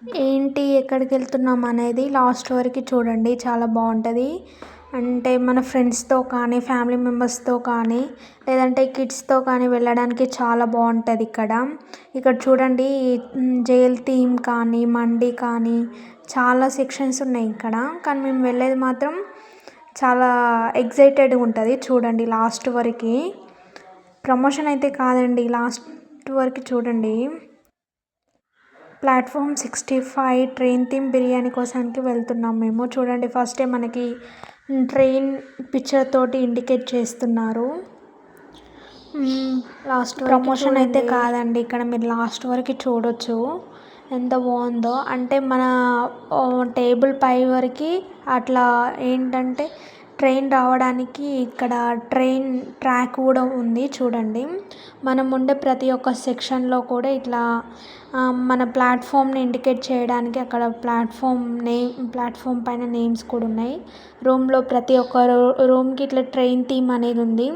ఏంటి ఎక్కడికి వెళ్తున్నాం అనేది లాస్ట్ వరకు చూడండి, చాలా బాగుంటుంది. అంటే మన ఫ్రెండ్స్తో కానీ ఫ్యామిలీ మెంబర్స్తో కానీ లేదంటే కిడ్స్తో కానీ వెళ్ళడానికి చాలా బాగుంటుంది. ఇక్కడ చూడండి, జైల్ థీమ్ కానీ మండి కానీ చాలా సెక్షన్స్ ఉన్నాయి ఇక్కడ. కానీ మేము వెళ్ళేది మాత్రం చాలా ఎగ్జైటెడ్గా ఉంటుంది. చూడండి లాస్ట్ వరకు, ప్రమోషన్ అయితే కాదండి, లాస్ట్ వరకు చూడండి. ప్లాట్ఫామ్ 65 ట్రైన్ థీమ్ బిర్యానీ కోసానికి వెళ్తున్నాం మేము. చూడండి ఫస్టే మనకి ట్రైన్ పిక్చర్ తోటి ఇండికేట్ చేస్తున్నారు. లాస్ట్ ప్రమోషన్ అయితే కాదండి, ఇక్కడ మీరు లాస్ట్ వరకు చూడొచ్చు ఎంత బాగుందో. అంటే మన టేబుల్ పై వరకు అట్లా ఏంటంటే ట్రైన్ రావడానికి ఇక్కడ ట్రైన్ ట్రాక్ కూడా ఉంది చూడండి. మనం ఉండే ప్రతి ఒక్క సెక్షన్లో కూడా ఇట్లా మన ప్లాట్ఫామ్ని ఇండికేట్ చేయడానికి అక్కడ ప్లాట్ఫామ్ పైన నేమ్స్ కూడా ఉన్నాయి. రూమ్లో ప్రతి ఒక్క రూమ్కి ఇట్లా ట్రైన్ థీమ్ అనేది ఉంది.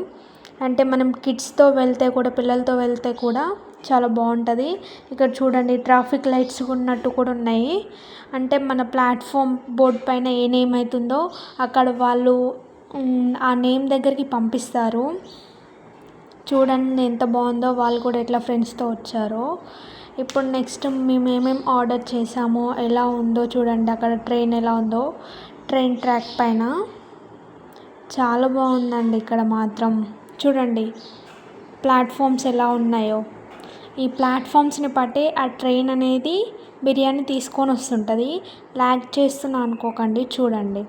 అంటే మనం కిడ్స్తో వెళ్తే కూడా, పిల్లలతో వెళ్తే కూడా చాలా బాగుంటుంది. ఇక్కడ చూడండి ట్రాఫిక్ లైట్స్ ఉన్నట్టు కూడా ఉన్నాయి. అంటే మన ప్లాట్ఫామ్ బోర్డ్ పైన ఏ నేమ్ అవుతుందో అక్కడ వాళ్ళు ఆ నేమ్ దగ్గరికి పంపిస్తారు. చూడండి ఎంత బాగుందో, వాళ్ళు కూడా ఎట్లా ఫ్రెండ్స్తో వచ్చారో. ఇప్పుడు నెక్స్ట్ మేము ఏమేమి ఆర్డర్ చేసామో ఎలా ఉందో చూడండి. అక్కడ ట్రైన్ ఎలా ఉందో, ట్రైన్ ట్రాక్ పైన చాలా బాగుందండి. ఇక్కడ మాత్రం చూడండి ప్లాట్ఫామ్స్ ఎలా ఉన్నాయో. ఈ ప్లాట్ఫామ్స్ని బట్టి ఆ ట్రైన్ అనేది బిర్యానీ తీసుకొని వస్తుంటుంది. లాగ్ చేస్తున్నా అనుకోకండి. చూడండి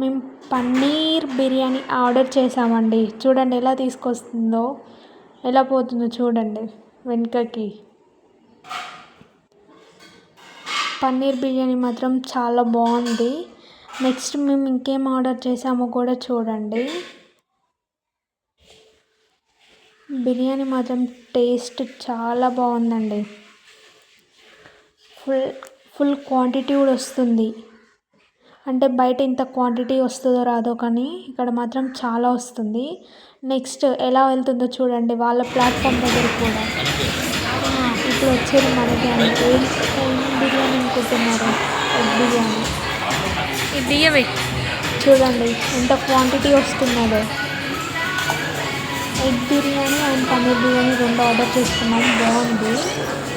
మేము పన్నీర్ బిర్యానీ ఆర్డర్ చేసామండి. చూడండి ఎలా తీసుకొస్తుందో, ఎలా పోతుందో చూడండి వెనుకకి. పన్నీర్ బిర్యానీ మాత్రం చాలా బాగుంది. నెక్స్ట్ మేము ఇంకేం ఆర్డర్ చేసామో కూడా చూడండి. బిర్యానీ మాత్రం టేస్ట్ చాలా బాగుందండి. ఫుల్ క్వాంటిటీ కూడా వస్తుంది. అంటే బయట ఇంత క్వాంటిటీ వస్తుందో రాదో కానీ ఇక్కడ మాత్రం చాలా వస్తుంది. నెక్స్ట్ ఎలా వెళ్తుందో చూడండి వాళ్ళ ప్లాట్ఫామ్ దగ్గర కూడా. ఇప్పుడు వచ్చేది మనకి అంటే ఏం బిర్యానీ అనుకుంటున్నారు? ఎగ్ బిర్యానీ. ఇది చూడండి ఎంత క్వాంటిటీ వస్తున్నదో. ఎగ్ బిర్యానీ అండ్ పన్నీర్ బిర్యానీ రెండు ఆర్డర్ చేసుకున్నాం. బాగుంది.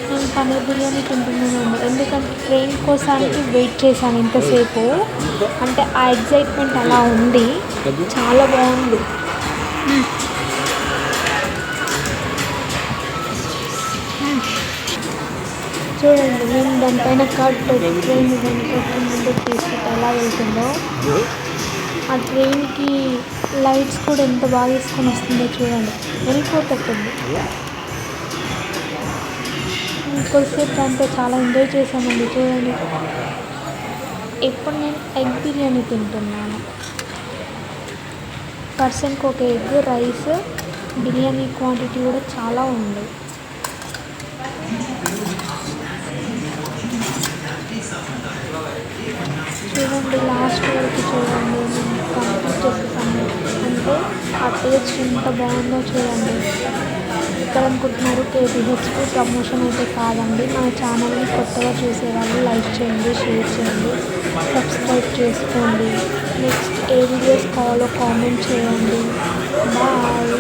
నేను పన్నీర్ బిర్యానీ తింటున్నాను ఎందుకంటే ట్రైన్ కోసానికి వెయిట్ చేశాను ఇంతసేపు. అంటే ఆ ఎగ్జైట్మెంట్ అలా ఉంది, చాలా బాగుంది. చూడండి మేము దానిపైన కట్ ట్రైన్ ముందుకు తీసుకుంటే ఎలా వెళ్తుందో. ఆ ట్రైన్కి లైట్స్ కూడా ఎంత బాగా తీసుకొని వస్తుందో చూడండి. వెళ్ళిపోతుంది. కొద్దిసేపు దాంతో చాలా ఎంజాయ్ చేసామండి. చూడండి ఇప్పుడు నేను ఎగ్ బిర్యానీ తింటున్నాను. పర్సన్కి ఒక ఎగ్, రైస్, బిర్యానీ క్వాంటిటీ కూడా చాలా ఉంది. చూడండి లాస్ట్ వరకు చూడండి. మేము కంప్లీట్ చేసేసాము. అంటే ఆ టేస్ట్ ఎంత బాగుందో చూడండి. ఇక్కడ అనుకుంటున్నారు కేబిహెచ్కి ప్రమోషన్ అయితే కాదండి. మన ఛానల్ని కొత్తగా చూసేవాళ్ళు లైక్ చేయండి, షేర్ చేయండి, సబ్స్క్రైబ్ చేసుకోండి. నెక్స్ట్ ఏ వీడియోస్ కావాలో కామెంట్ చేయండి. బాయ్.